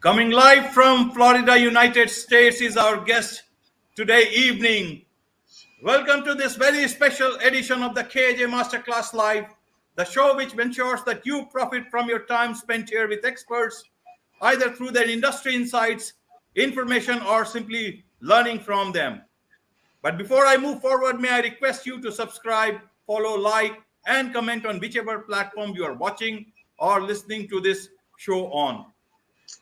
Coming live from Florida, United States is our guest today evening. Welcome to this very special edition of the KJ Masterclass Live, the show which ensures that you profit from your time spent here with experts, either through their industry insights, information, or simply learning from them. But before I move forward, may I request you to subscribe, follow, like, and comment on whichever platform you are watching or listening to this show on.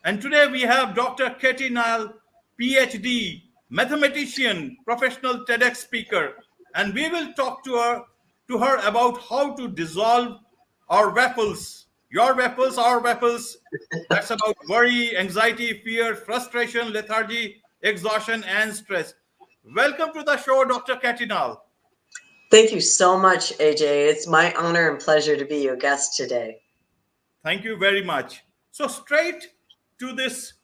And today we have Dr. Katie Nall, Ph.D., mathematician, professional TEDx speaker, and we will talk to her about how to dissolve our WAFFLES. Your WAFFLES, our WAFFLES. That's about worry, anxiety, fear, frustration, lethargy, exhaustion, and stress. Welcome to the show, Dr. Katie Nall. Thank you so much, AJ. It's my honor and pleasure to be your guest today. Thank you very much. So straight to this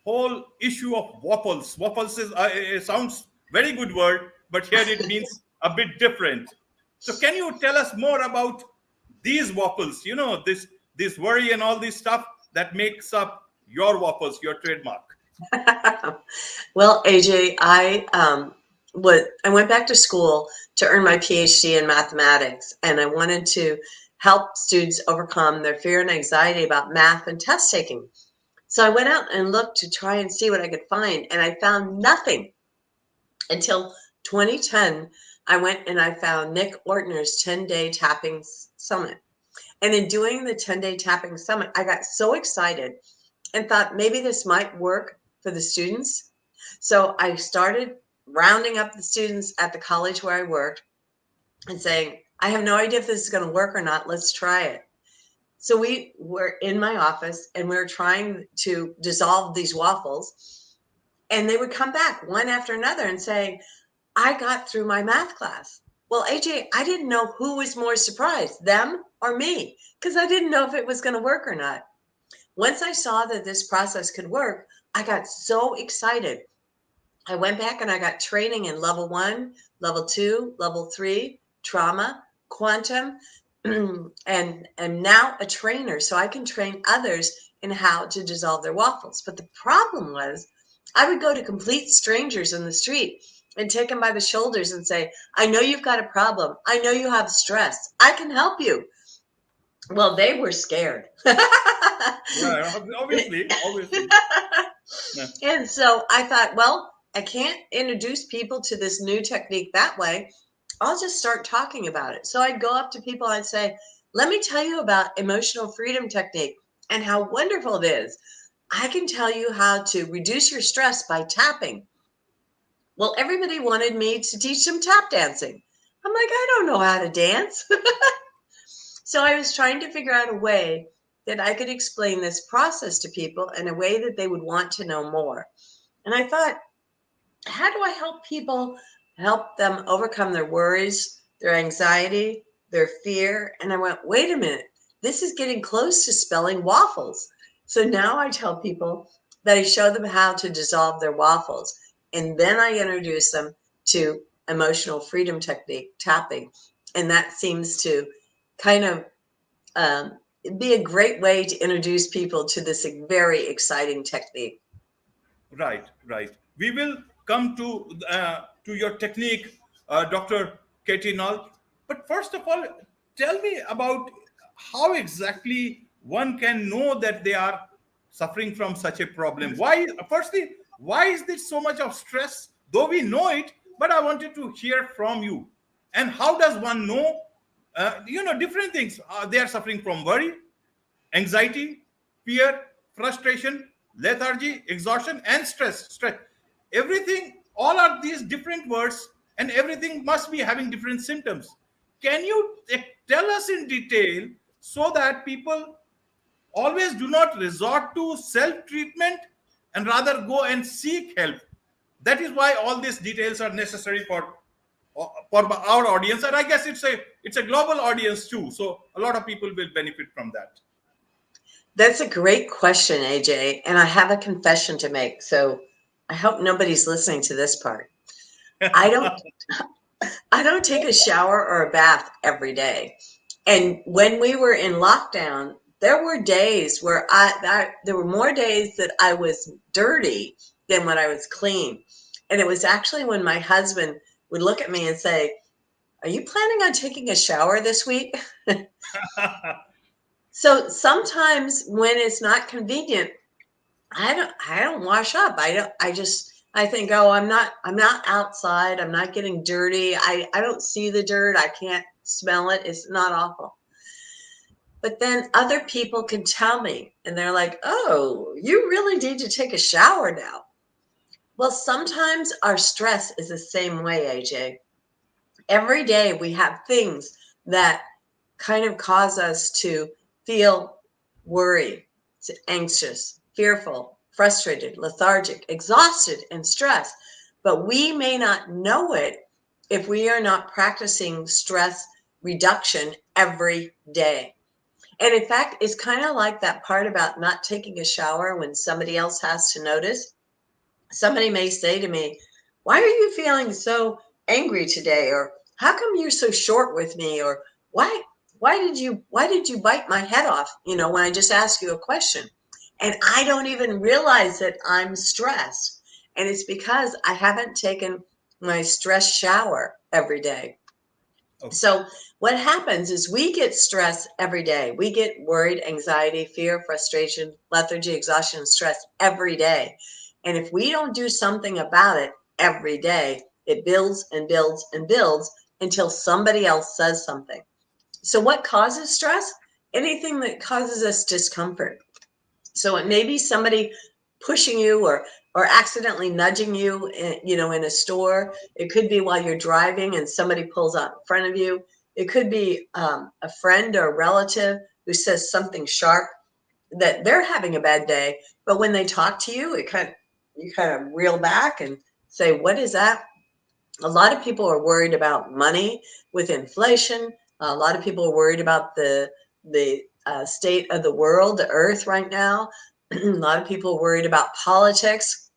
whole issue of WAFFLES. WAFFLES is it sounds very good word, but here it means a bit different. So can you tell us more about these WAFFLES? You know, this worry and all this stuff that makes up your WAFFLES, your trademark. Well, AJ, I went back to school to earn my Ph.D. in mathematics, and I wanted to help students overcome their fear and anxiety about math and test taking. So I went out and looked to try and see what I could find, and I found nothing until 2010. I went and I found Nick Ortner's 10-day tapping summit. And in doing the 10-day tapping summit, I got so excited and thought maybe this might work for the students. So I started rounding up the students at the college where I worked and saying, I have no idea if this is going to work or not. Let's try it. So we were in my office and we were trying to dissolve these WAFFLES, and they would come back one after another and say, I got through my math class. Well, AJ, I didn't know who was more surprised, them or me, because I didn't know if it was going to work or not. Once I saw that this process could work, I got so excited. I went back and I got training in level 1, level 2, level 3, trauma, quantum, and now a trainer, so I can train others in how to dissolve their WAFFLES. But the problem was I would go to complete strangers in the street and take them by the shoulders and say, I know you've got a problem. I know you have stress. I can help you. Well, they were scared. Yeah, obviously. Yeah. And so I thought, well, I can't introduce people to this new technique that way. I'll just start talking about it. So I'd go up to people and say, let me tell you about emotional freedom technique and how wonderful it is. I can tell you how to reduce your stress by tapping. Well, everybody wanted me to teach them tap dancing. I'm like, I don't know how to dance. So I was trying to figure out a way that I could explain this process to people in a way that they would want to know more. And I thought, how do I help them overcome their worries, their anxiety, their fear? And I went, wait a minute, this is getting close to spelling WAFFLES. So now I tell people that I show them how to dissolve their WAFFLES. And then I introduce them to emotional freedom technique, tapping. And that seems to kind of be a great way to introduce people to this very exciting technique. Right. We will come to your technique, Dr. Katie Nall. But first of all, tell me about how exactly one can know that they are suffering from such a problem. Why is there so much of stress? Though we know it, but I wanted to hear from you. And how does one know, different things? They are suffering from worry, anxiety, fear, frustration, lethargy, exhaustion, and stress. Everything, all are these different words, and everything must be having different symptoms. Can you tell us in detail so that people always do not resort to self-treatment and rather go and seek help? That is why all these details are necessary for our audience, and I guess it's a global audience too. So a lot of people will benefit from that. That's a great question, AJ. And I have a confession to make. So I hope nobody's listening to this part. I don't take a shower or a bath every day. And when we were in lockdown, there were days where there were more days that I was dirty than when I was clean. And it was actually when my husband would look at me and say, "Are you planning on taking a shower this week?" So sometimes when it's not convenient, I don't wash up. I think, oh, I'm not outside. I'm not getting dirty. I don't see the dirt. I can't smell it. It's not awful. But then other people can tell me and they're like, "Oh, you really need to take a shower now." Well, sometimes our stress is the same way, AJ. Every day we have things that kind of cause us to feel worried, anxious, fearful, frustrated, lethargic, exhausted, and stressed. But we may not know it if we are not practicing stress reduction every day. And in fact, it's kind of like that part about not taking a shower when somebody else has to notice. Somebody may say to me, "Why are you feeling so angry today?" Or "How come you're so short with me?" Or why did you bite my head off, when I just asked you a question? And I don't even realize that I'm stressed. And it's because I haven't taken my stress shower every day. Okay. So what happens is we get stress every day. We get worried, anxiety, fear, frustration, lethargy, exhaustion, and stress every day. And if we don't do something about it every day, it builds and builds and builds until somebody else says something. So what causes stress? Anything that causes us discomfort. So it may be somebody pushing you or accidentally nudging you in a store. It could be while you're driving and somebody pulls out in front of you. It could be a friend or a relative who says something sharp that they're having a bad day, but when they talk to you, you kind of reel back and say, "What is that?" A lot of people are worried about money with inflation. A lot of people are worried about the state of the world, the earth right now. A lot of people are worried about politics.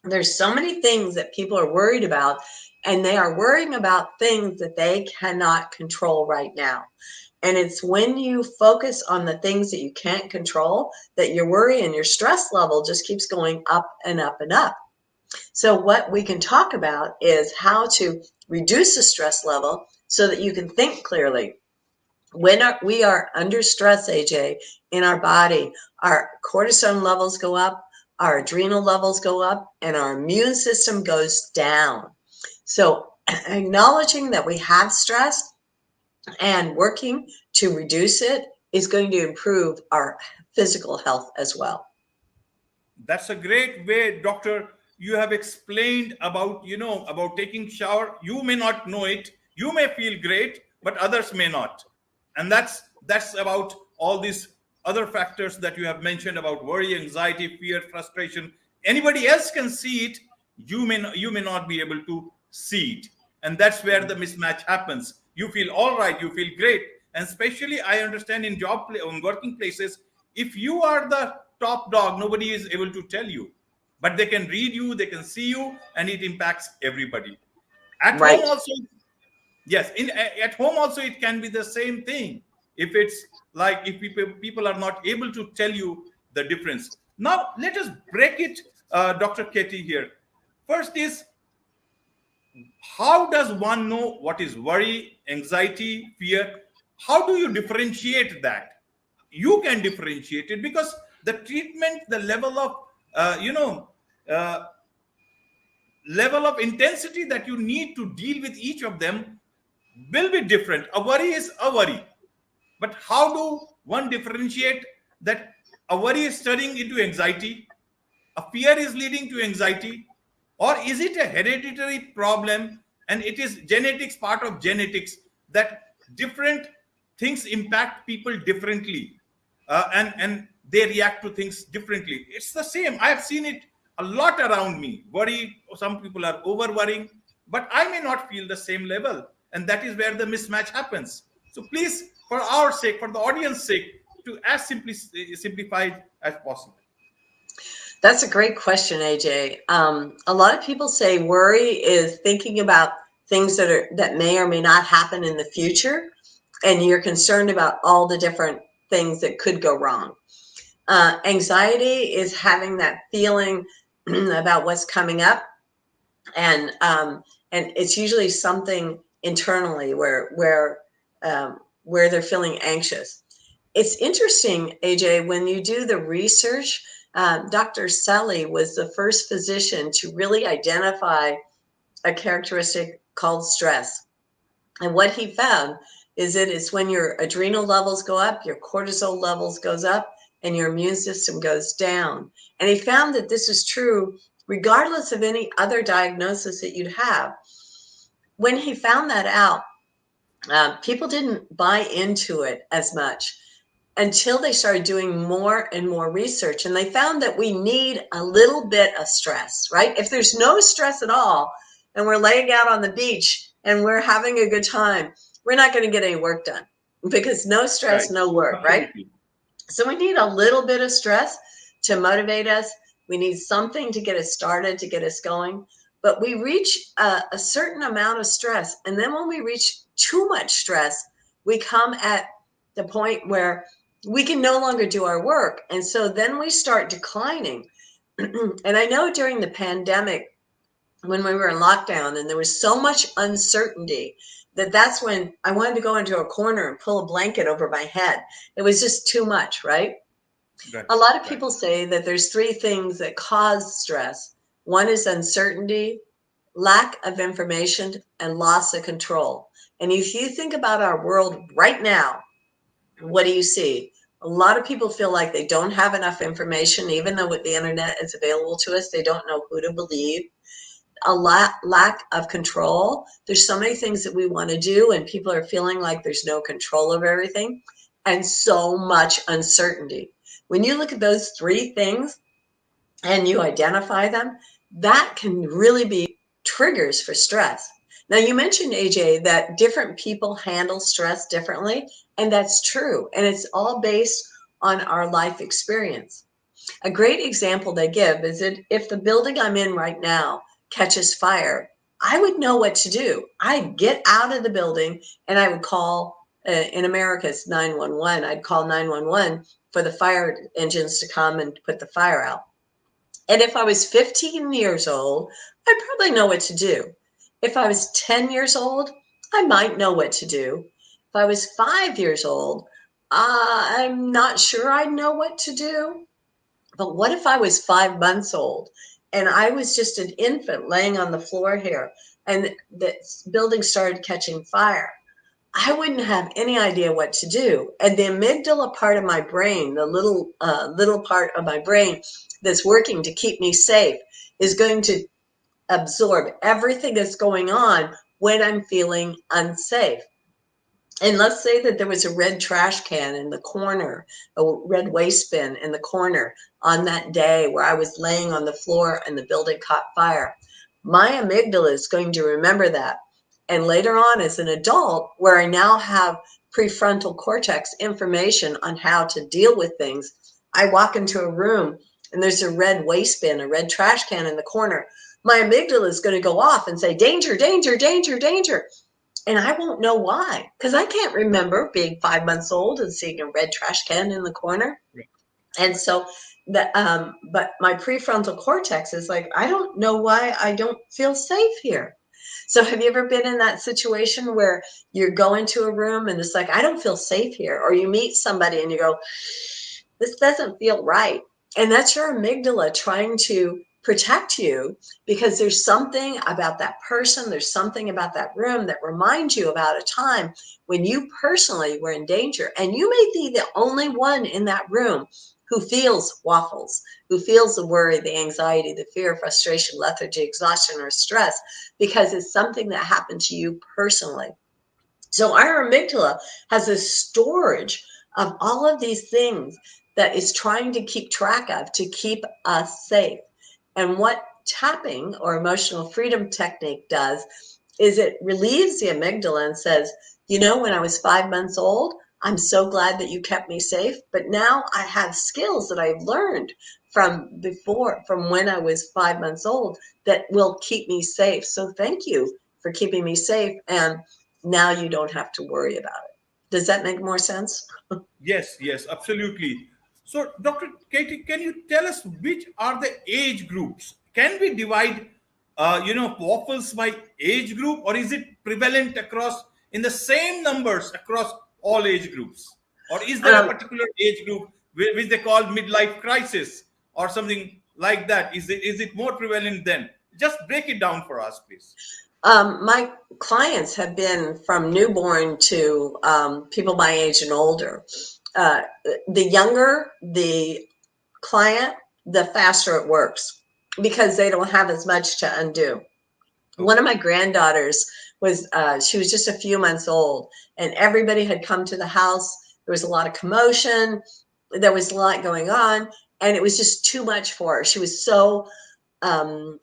There's so many things that people are worried about, and they are worrying about things that they cannot control right now. And it's when you focus on the things that you can't control that your worry and your stress level just keeps going up and up and up. So what we can talk about is how to reduce the stress level so that you can think clearly. When we are under stress, AJ, in our body, our cortisol levels go up, our adrenal levels go up, and our immune system goes down. So acknowledging that we have stress and working to reduce it is going to improve our physical health as well. That's a great way, doctor. You have explained about, about taking shower. You may not know it. You may feel great, but others may not. And that's about all these other factors that you have mentioned about worry, anxiety, fear, frustration. Anybody else can see it. You may not be able to see it. And that's where the mismatch happens. You feel all right, you feel great. And especially I understand in on working places, if you are the top dog, nobody is able to tell you, but they can read you, they can see you, and it impacts everybody. At home Right. also, yes, at home also it can be the same thing. If it's like if people are not able to tell you the difference. Now let us break it, Dr. Katie here. First is, how does one know what is worry, anxiety, fear? How do you differentiate that? You can differentiate it because the treatment, the level of uh, level of intensity that you need to deal with each of them will be different. A worry is a worry, but how do one differentiate that a worry is turning into anxiety, a fear is leading to anxiety, or is it a hereditary problem and it is genetics, part of genetics, that different things impact people differently, and they react to things differently? It's the same. I have seen it a lot around me. Worry, some people are over worrying, but I may not feel the same level, and that is where the mismatch happens. So please, for our sake, for the audience sake, to as simplified as possible. That's a great question, AJ. A lot of people say worry is thinking about things that may or may not happen in the future, and you're concerned about all the different things that could go wrong. Anxiety is having that feeling about what's coming up, and it's usually something internally where they're feeling anxious. It's interesting, AJ, when you do the research, Dr. Selly was the first physician to really identify a characteristic called stress. And what he found is that it's when your adrenal levels go up, your cortisol levels goes up, and your immune system goes down. And he found that this is true regardless of any other diagnosis that you'd have. When he found that out, people didn't buy into it as much until they started doing more and more research. And they found that we need a little bit of stress, right? If there's no stress at all, and we're laying out on the beach and we're having a good time, we're not going to get any work done, because no stress, Right. no work, right? Absolutely. So we need a little bit of stress to motivate us. We need something to get us started, to get us going. But we reach a certain amount of stress. And then when we reach too much stress, we come at the point where we can no longer do our work. And so then we start declining. And I know during the pandemic, when we were in lockdown and there was so much uncertainty, that's when I wanted to go into a corner and pull a blanket over my head. It was just too much, right? Right. A lot of Right. people say that there's three things that cause stress. One is uncertainty, lack of information, and loss of control. And if you think about our world right now, what do you see? A lot of people feel like they don't have enough information, even though with the internet is available to us, they don't know who to believe. A lack of control. There's so many things that we want to do, and people are feeling like there's no control of everything, and so much uncertainty. When you look at those three things and you identify them, that can really be triggers for stress. Now, you mentioned, AJ, that different people handle stress differently, and that's true. And it's all based on our life experience. A great example they give is that if the building I'm in right now catches fire, I would know what to do. I'd get out of the building and I would call, in America, it's 911. I'd call 911 for the fire engines to come and put the fire out. And if I was 15 years old, I'd probably know what to do. If I was 10 years old, I might know what to do. If I was 5 years old, I'm not sure I'd know what to do. But what if I was 5 months old and I was just an infant laying on the floor here and the building started catching fire? I wouldn't have any idea what to do. And the amygdala part of my brain, the little part of my brain that's working to keep me safe, is going to absorb everything that's going on when I'm feeling unsafe. And let's say that there was a red trash can in the corner, a red waste bin in the corner on that day where I was laying on the floor and the building caught fire. My amygdala is going to remember that. And later on, as an adult, where I now have prefrontal cortex information on how to deal with things, I walk into a room and there's a red waste bin, a red trash can in the corner. My amygdala is going to go off and say, danger, danger, danger, danger. And I won't know why, because I can't remember being 5 months old and seeing a red trash can in the corner. Right. And so that, but my prefrontal cortex is like, I don't know why I don't feel safe here. So have you ever been in that situation where you go into a room and it's like, I don't feel safe here? Or you meet somebody and you go, this doesn't feel right. And that's your amygdala trying to protect you, because there's something about that person, there's something about that room that reminds you about a time when you personally were in danger. And you may be the only one in that room who feels waffles, who feels the worry, the anxiety, the fear, frustration, lethargy, exhaustion, or stress, because it's something that happened to you personally. So our amygdala has a storage of all of these things that is trying to keep track of to keep us safe. And what tapping or emotional freedom technique does is it relieves the amygdala and says, you know, when I was 5 months old, I'm so glad that you kept me safe, but now I have skills that I've learned from before, from when I was 5 months old, that will keep me safe. So thank you for keeping me safe. And now you don't have to worry about it. Does that make more sense? Yes, yes, absolutely. So, Dr. Katie, can you tell us which are the age groups? Can we divide, waffles by age group, or is it prevalent across in the same numbers across all age groups? Or is there a Um, particular age group which they call midlife crisis or something like that? Is it more prevalent then? Just break it down for us, please. my clients have been from newborn to people my age and older. Uh, the younger the client, the faster it works because they don't have as much to undo. One of Okay. my granddaughters was, she was just a few months old, and everybody had come to the house. There was a lot of commotion. There was a lot going on, and it was just too much for her. She was so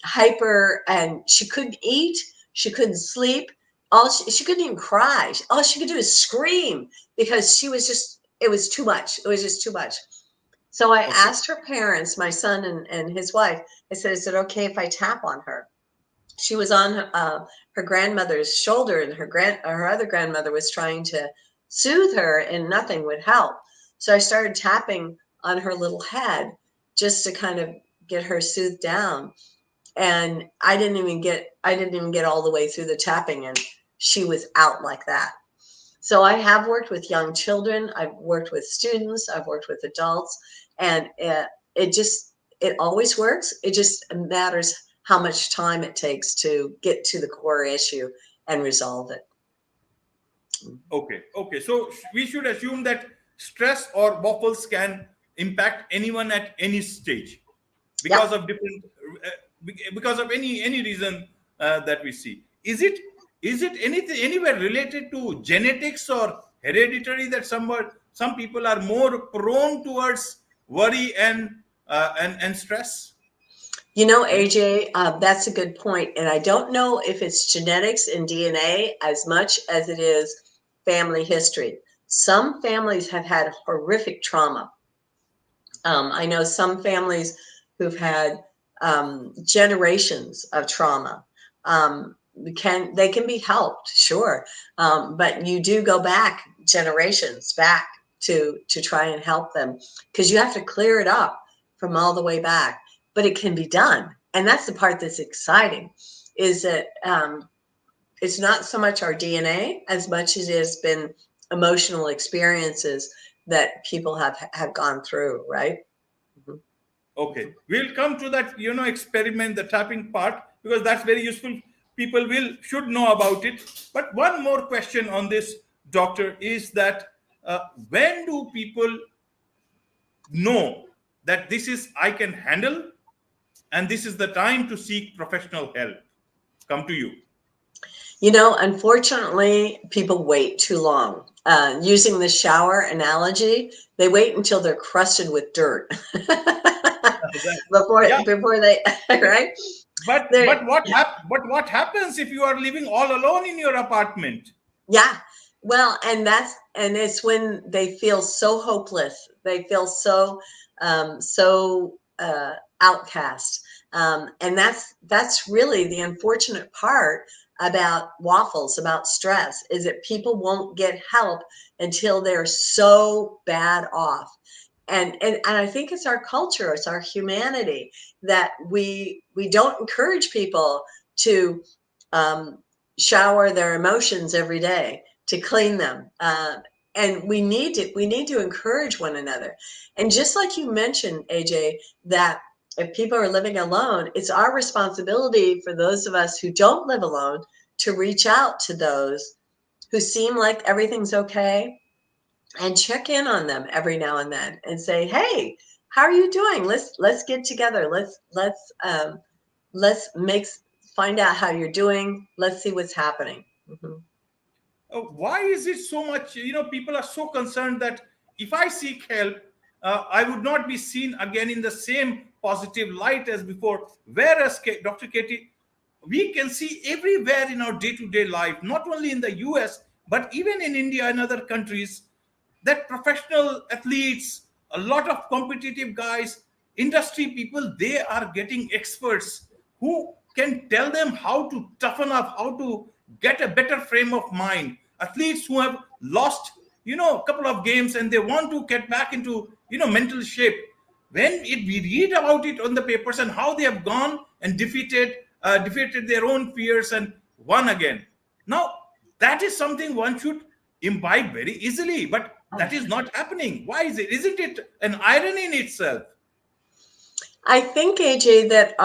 hyper, and she couldn't eat. She couldn't sleep. She couldn't even cry. All she could do is scream because she was just, it was too much. It was just too much. So I Okay. asked her parents, my son and his wife, I said, is it okay if I tap on her? She was on her grandmother's shoulder, and her other grandmother was trying to soothe her, and nothing would help. So I started tapping on her little head just to kind of get her soothed down. And I didn't even get all the way through the tapping, and she was out like that. So I have worked with young children, I've worked with students, I've worked with adults, and it always works. It just matters how much time it takes to get to the core issue and resolve it. Okay, okay. So we should assume that stress or waffles can impact anyone at any stage Yeah. because of different, because of any reason that we see. Is it anything anywhere related to genetics or hereditary that some people are more prone towards worry and stress? AJ, that's a good point. And I don't know if it's genetics and DNA as much as it is family history. Some families have had horrific trauma. I know some families who've had generations of trauma. They can be helped, sure, but you do go back generations back to try and help them because you have to clear it up from all the way back. But it can be done, and that's the part that's exciting. Is that it's not so much our DNA as much as it has been emotional experiences that people have gone through, right? Mhm. Okay, we'll come to that, experiment, the tapping part, because that's very useful. People will should know about it. But one more question on this, doctor, is that when do people know that this is I can handle, and this is the time to seek professional help? Come to you. Unfortunately, people wait too long. Using the shower analogy, they wait until they're crusted with dirt Right. Yeah, before they, right? but They, but what happens if you are living all alone in your apartment? yeah. Well, and it's when they feel so hopeless. They feel so outcast. And that's really the unfortunate part about waffles, about stress, is that people won't get help until they're so bad off. And I think it's our culture, it's our humanity that we don't encourage people to um, shower their emotions every day, to clean them. And we need to encourage one another. And just like you mentioned, AJ, that if people are living alone, it's our responsibility for those of us who don't live alone to reach out to those who seem like everything's okay and check in on them every now and then and say, hey, how are you doing? Let's get together. Let's make find out how you're doing. Let's see what's happening. Mhm. Why is it so much, people are so concerned that if I seek help, I would not be seen again in the same positive light as before. Whereas, Dr. Katie, we can see everywhere in our day-to-day life, not only in the US but even in India and other countries, that professional athletes, a lot of competitive guys, industry people, they are getting experts who can tell them how to toughen up, how to get a better frame of mind. Athletes who have lost a couple of games and they want to get back into, mental shape. When we read about it on the papers and how they have gone and defeated their own fears and won again. Now, that is something one should imbibe very easily, but that is not happening. Why is it? Isn't it an irony in itself? I think, AJ, that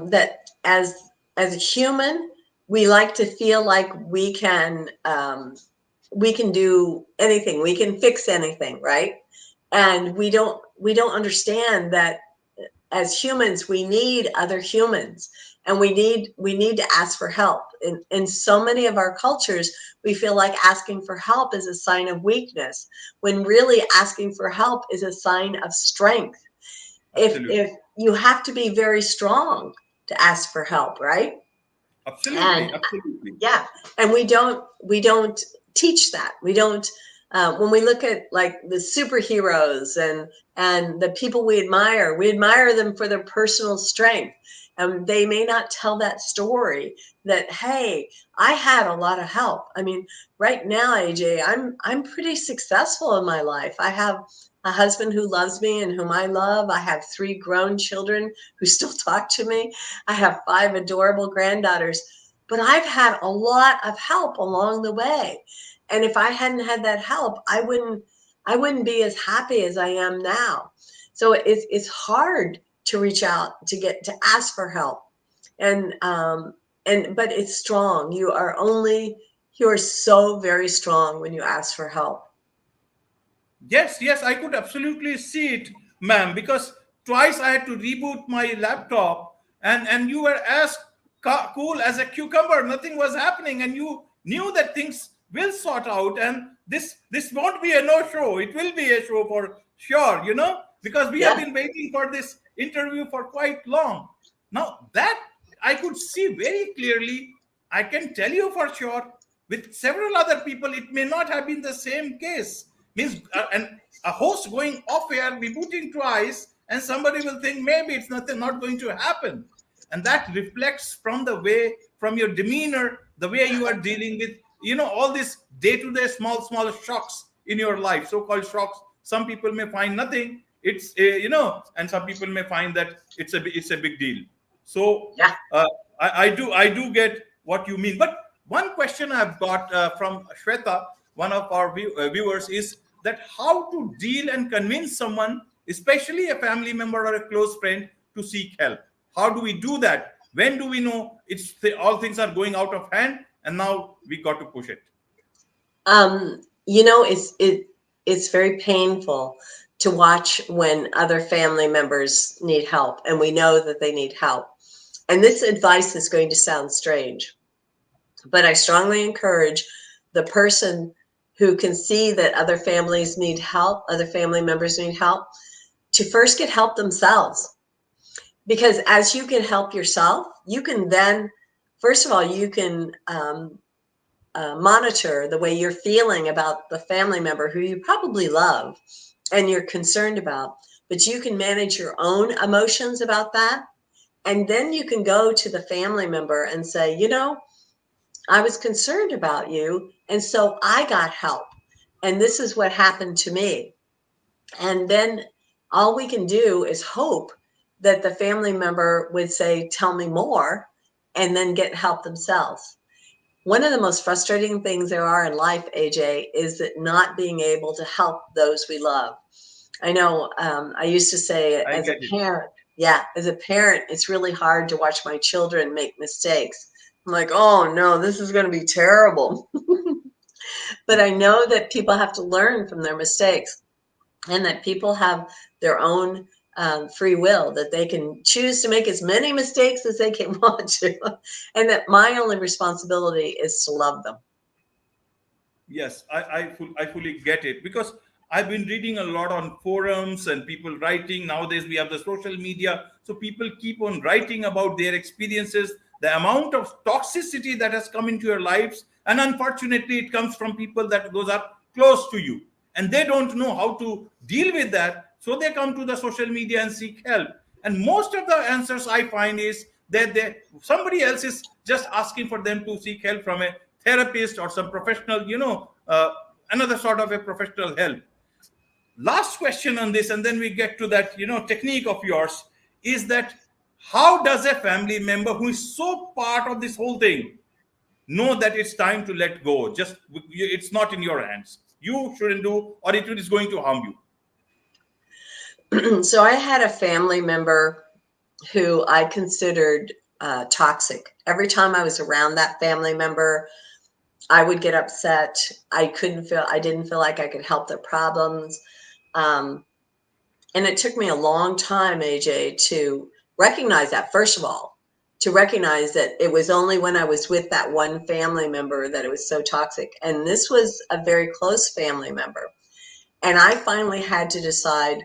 that as a human, we like to feel like we can do anything, we can fix anything, right? And we don't understand that as humans, we need other humans, and we need to ask for help. In so many of our cultures, we feel like asking for help is a sign of weakness, when really asking for help is a sign of strength. Absolutely. If you have to be very strong to ask for help, right? Absolutely. And Absolutely. yeah, and we don't teach that. We don't. When we look at like the superheroes and the people we admire them for their personal strength. They may not tell that story that, hey, I had a lot of help. I mean, right now, AJ, I'm pretty successful in my life. I have a husband who loves me and whom I love. I have 3 grown children who still talk to me. I have 5 adorable granddaughters, but I've had a lot of help along the way. And if I hadn't had that help, I wouldn't be as happy as I am now. So it's hard to reach out, to ask for help. And but it's strong. You are so very strong when you ask for help. Yes, yes, I could absolutely see it, ma'am, because twice I had to reboot my laptop, and you were as cool as a cucumber. Nothing was happening, and you knew that things will sort out, and this won't be a no show. It will be a show for sure, because we have Yeah. been waiting for this interview for quite long. Now that I could see very clearly, I can tell you for sure. With several other people, it may not have been the same case. Means and a host going off air, rebooting twice, and somebody will think maybe it's not going to happen, and that reflects from the way, from your demeanor, the way you are dealing with all these day-to-day small shocks in your life, so-called shocks. Some people may find nothing. It's and some people may find that it's a big deal. So Yeah. I do get what you mean. But one question I've got from Shweta, one of our viewers, is that how to deal and convince someone, especially a family member or a close friend, to seek help. How do we do that? When do we know all things are going out of hand and now we got to push it? It's very painful to watch when other family members need help, and we know that they need help. And this advice is going to sound strange, but I strongly encourage the person who can see that other families need help, other family members need help, to first get help themselves. Because as you can help yourself, you can then, first of all, you can monitor the way you're feeling about the family member who you probably love and you're concerned about, but you can manage your own emotions about that. And then you can go to the family member and say, I was concerned about you, and so I got help. And this is what happened to me. And then all we can do is hope that the family member would say, tell me more, and then get help themselves. One of the most frustrating things there are in life, AJ, is that not being able to help those we love. I know I used to say, I as a get it. parent, as a parent, it's really hard to watch my children make mistakes. I'm like, oh no, this is going to be terrible. But I know that people have to learn from their mistakes, and that people have their own free will, that they can choose to make as many mistakes as they can want to, and that my only responsibility is to love them. Yes, I fully get it, because I've been reading a lot on forums and people writing. Nowadays, we have the social media. So people keep on writing about their experiences, the amount of toxicity that has come into your lives. And unfortunately, it comes from people that those are close to you. And they don't know how to deal with that. So they come to the social media and seek help. And most of the answers I find is that somebody else is just asking for them to seek help from a therapist or some professional, another sort of a professional help. Last question on this, and then we get to that, technique of yours, is that how does a family member who is so part of this whole thing know that it's time to let go? Just, it's not in your hands. You shouldn't do, or it is going to harm So I had a family member who I considered toxic. Every time I was around that family member, I would get upset. I didn't feel like I could help their problems. And it took me a long time, AJ, to recognize that, first of all, to recognize that it was only when I was with that one family member that it was so toxic. And this was a very close family member. And I finally had to decide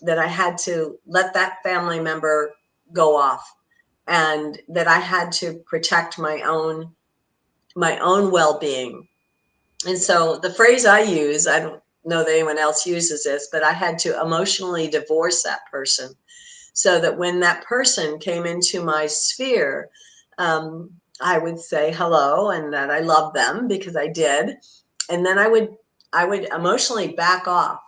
that I had to let that family member go off, and that I had to protect my own well-being. And so the phrase I use, I don't know that anyone else uses this, but I had to emotionally divorce that person, so that when that person came into my sphere, I would say hello and that I love them, because I did. And then I would emotionally back off,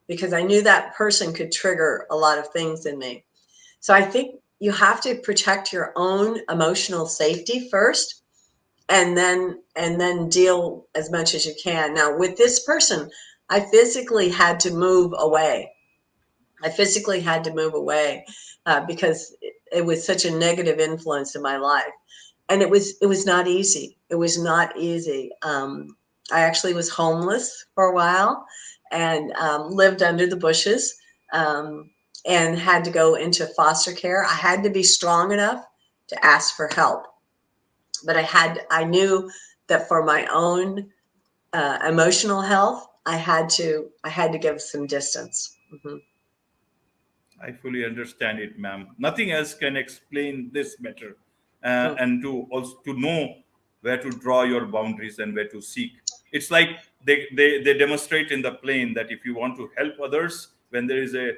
because I knew that person could trigger a lot of things in me. So I think you have to protect your own emotional safety first, and then deal as much as you can. Now, with this person, I physically had to move away. Because it was such a negative influence in my life, and it was not easy. It was not easy. I actually was homeless for a while, and lived under the bushes, and had to go into foster care. I had to be strong enough to ask for help, but I knew that for my own emotional health, I had to give some distance. Mm-hmm. I fully understand it, ma'am. Nothing else can explain this better, and to also to know where to draw your boundaries and where to seek. It's like they demonstrate in the plane that if you want to help others when there is a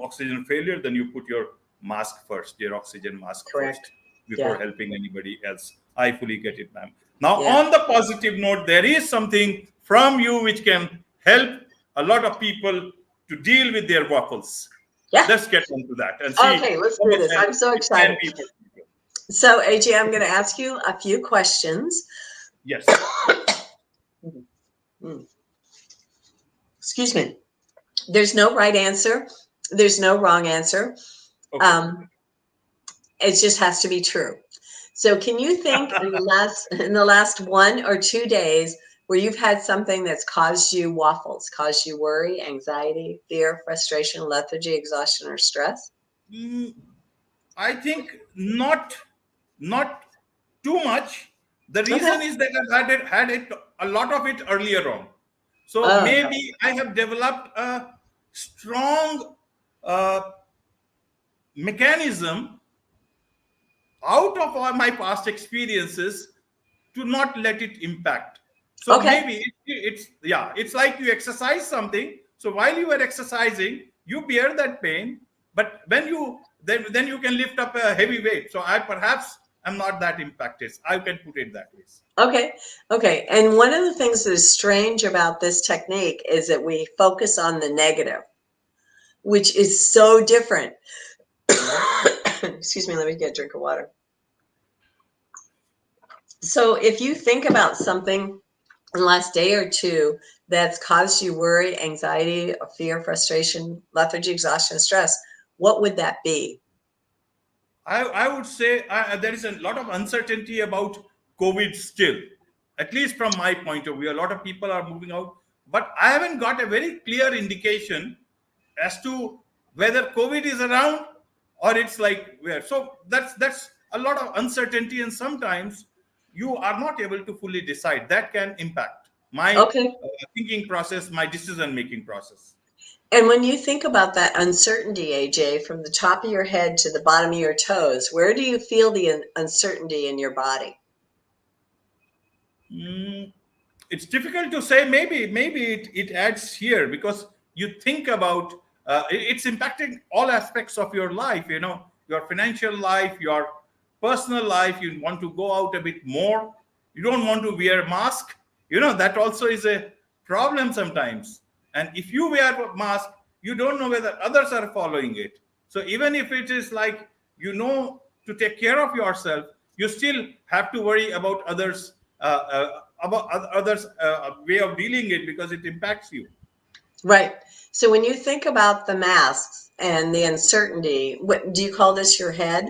oxygen failure, then you put your mask first, your oxygen mask Correct. first, before Yeah. helping anybody else. I fully get it, ma'am. Now, Yeah. on the positive note, there is something from you which can help a lot of people to deal with their waffles. Yeah. Let's get into that and see Okay, let's how do much this. help I'm so it can excited. be for people. So, AJ, I'm going to ask you a few questions. Yes. Excuse me. There's no right answer. There's no wrong answer. Okay. It just has to be true. So, can you think in the last 1 or 2 days where you've had something that's caused you waffles, caused you worry, anxiety, fear, frustration, lethargy, exhaustion, or stress? Mm, I think not too much. The Okay. reason is that I've had it a lot of it earlier on. So Oh, maybe I have developed a strong uh, mechanism out of all my past experiences to not let it impact. So okay. maybe it's like you exercise something. So while you are exercising, you bear that pain, but when you then you can lift up a heavy weight. So I perhaps am not that impacted. I can put it that way. Okay. Okay. And one of the things that is strange about this technique is that we focus on the negative, which is so different. Excuse me, let me get a drink of water. So if you think about something in the last day or two that's caused you worry, anxiety, fear, frustration, lethargy, exhaustion, stress, what would that be? I would say there is a lot of uncertainty about COVID still, at least from my point of view. A lot of people are moving out, but I haven't got a very clear indication as to whether COVID is around or it's like where. So that's a lot of uncertainty, and sometimes you are not able to fully decide. That can impact my Okay. thinking process, my decision making process. And when you think about that uncertainty, AJ, from the top of your head to the bottom of your toes, where do you feel the uncertainty in your body? Mm, it's difficult to say. Maybe it adds here because you think about it's impacting all aspects of your life. Your financial life, your personal life. You want to go out a bit more. You don't want to wear mask. That also is a problem sometimes. And if you wear a mask, you don't know whether others are following it. So even if it is like, to take care of yourself, you still have to worry about others, way of dealing it, because it impacts you. Right. So when you think about the masks and the uncertainty, what do you call this, your head?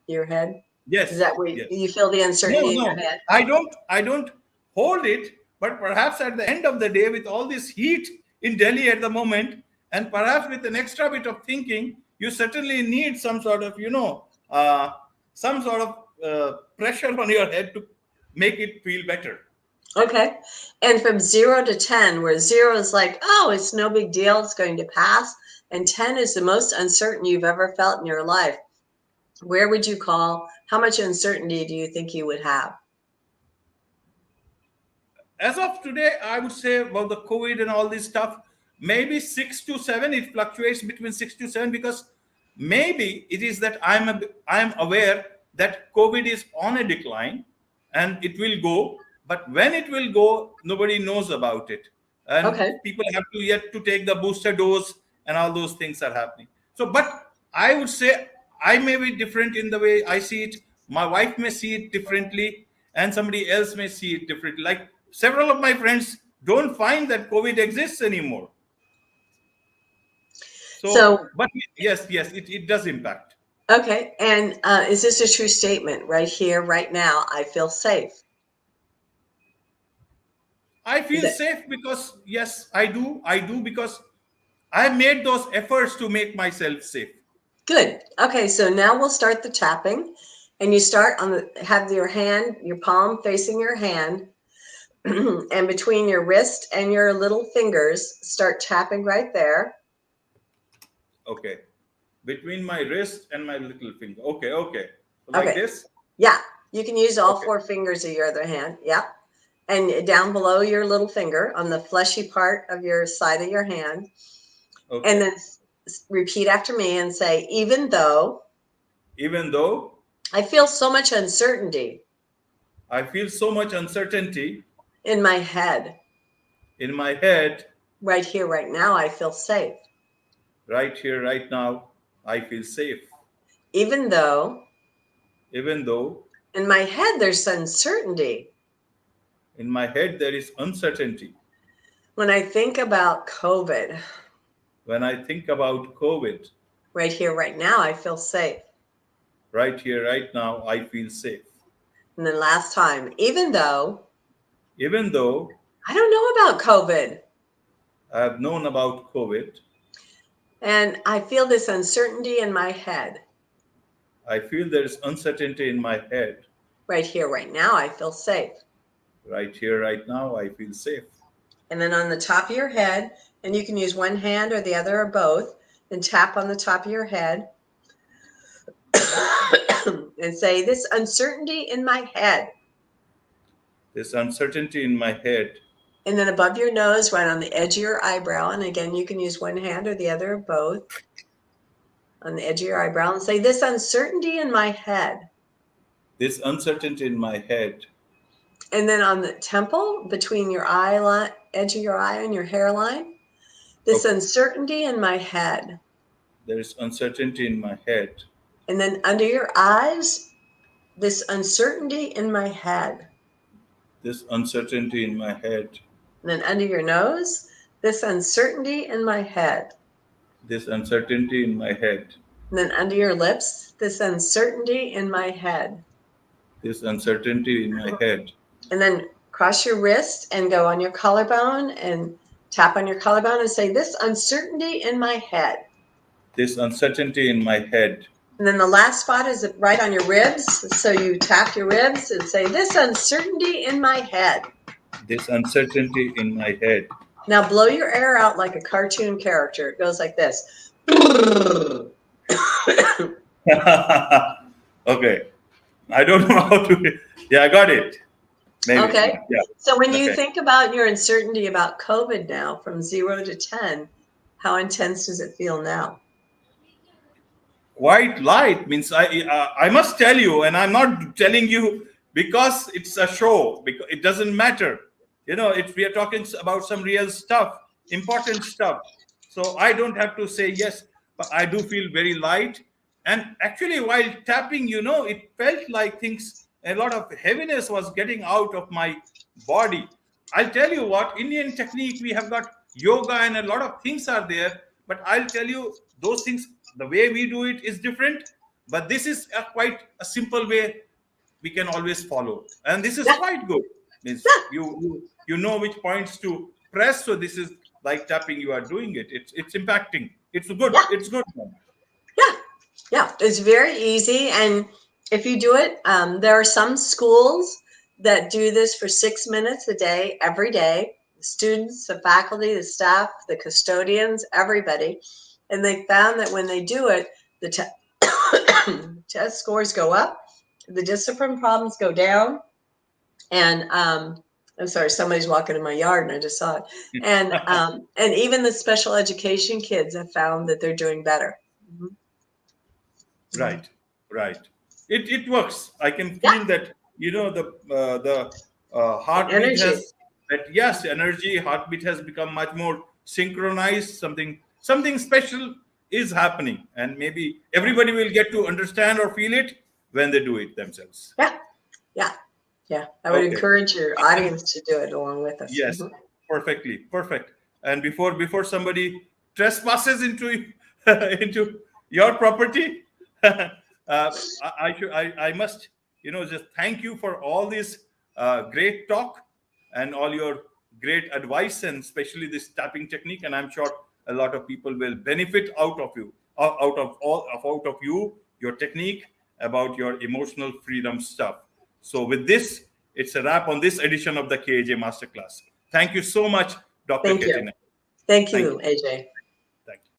Your head? Is Yes, that where yes. you feel the No, uncertainty in your no, head? I don't hold it, but perhaps at the end of the day, with all this heat in Delhi at the moment, and perhaps with an extra bit of thinking, you certainly need some sort of, pressure on your head to make it feel better. Okay. And from 0 to 10, where 0 is like, oh, it's no big deal, it's going to pass, and 10 is the most uncertain you've ever felt in your life, where would you call, how much uncertainty do you think you would have? As of today, I would say about the COVID and all this stuff, maybe 6 to 7. It fluctuates between 6 to 7, because maybe it is that I'm aware that COVID is on a decline and it will go, but when it will go, nobody knows about it, and Okay. people have to yet to take the booster dose, and all those things are happening. So, but I would say I may be different in the way I see it. My wife may see it differently, and somebody else may see it differently. Like several of my friends don't find that COVID exists anymore. So, So, but yes, it does impact. okay. And is this a true statement? Right here, right now, I feel safe. I Is feel it safe because, yes, I do. I do because I made those efforts to make myself safe. good? Okay. So now we'll start the tapping. And you start on have your hand, your palm facing your hand, and between your wrist and your little fingers, start tapping right there. Okay. Between my wrist and my little finger. Okay, okay. Like Okay. this? Yeah. You can use all Okay. 4 fingers of your other hand. Yeah. And down below your little finger on the fleshy part of your side of your hand. And Okay. then repeat after me and say, even though Even though I feel so much uncertainty I feel so much uncertainty in my head, in my head, right here, right now, I feel safe. right here, right now, I feel safe. Even though Even though in my head there's uncertainty. in my head there is uncertainty. When I think about COVID, When I think about COVID, right here, right now, I feel safe. right here, right now, I feel safe. And then last time, even though Even though I don't know about COVID I have known about COVID, and I feel this uncertainty in my head, I feel there is uncertainty in my head. right here, right now, I feel safe. Right here, right now, I feel safe. And then on the top of your head, and you can use one hand or the other or both, and tap on the top of your head and say, this uncertainty in my head. This uncertainty in my head. And then above your nose, right on the edge of your eyebrow, and again, you can use one hand or the other or both, on the edge of your eyebrow, and say, this uncertainty in my head. This uncertainty in my head. And then on the temple, between your eye line, edge of your eye and your hairline, this Okay. uncertainty in my head. There is uncertainty in my head. And then under your eyes, this uncertainty in my head. This uncertainty in my head. And then under your nose, this uncertainty in my head. This uncertainty in my head. And then under your lips, this uncertainty in my head. This uncertainty in my head. And then cross your wrist and go on your collarbone and tap on your collarbone and say, this uncertainty in my head. This uncertainty in my head. And then the last spot is right on your ribs. So you tap your ribs and say, this uncertainty in my head. This uncertainty in my head. Now blow your air out like a cartoon character. It goes like this. Okay. I don't know how to. Yeah, I got it. Maybe. Okay. Yeah. So when you Okay. think about your uncertainty about COVID now, from 0 to 10, how intense does it feel now? Quite light means I must tell you, and I'm not telling you because it's a show, because it doesn't matter. we are talking about some real stuff, important stuff. So I don't have to say yes, but I do feel very light. And actually, while tapping, it felt like a lot of heaviness was getting out of my body. I'll tell you what, Indian technique, we have got yoga and a lot of things are there, but I'll tell you those things, the way we do it is different. But this is quite a simple way we can always follow. And this is Yeah. quite good. Means Yeah. you know which points to press. So this is like tapping, you are doing it. It's impacting. It's good. Yeah. It's good. Yeah. Yeah. It's very easy. And if you do it, there are some schools that do this for 6 minutes a day, every day. The students, the faculty, the staff, the custodians, everybody. And they found that when they do it, the test scores go up, the discipline problems go down. And I'm sorry, somebody's walking in my yard and I just saw it. And even the special education kids have found that they're doing better. Mhm. Right, right. It works. I can Yeah. feel that. The heartbeat Energy. has that. Yes, energy. Heartbeat has become much more synchronized. Something special is happening, and maybe everybody will get to understand or feel it when they do it themselves. Yeah. Yeah. Yeah. I would Okay. encourage your audience to do it along with us. Yes, Mhm. perfectly, perfect. And before somebody trespasses into into your property, I must just thank you for all this great talk and all your great advice, and especially this tapping technique. And I'm sure a lot of people will benefit out of you, out of you, your technique about your emotional freedom stuff. So with this, it's a wrap on this edition of the KAJ Masterclass. Thank you so much, Dr. Thank you. Katie Nall. Thank Thank you, you. AJ. Thank you.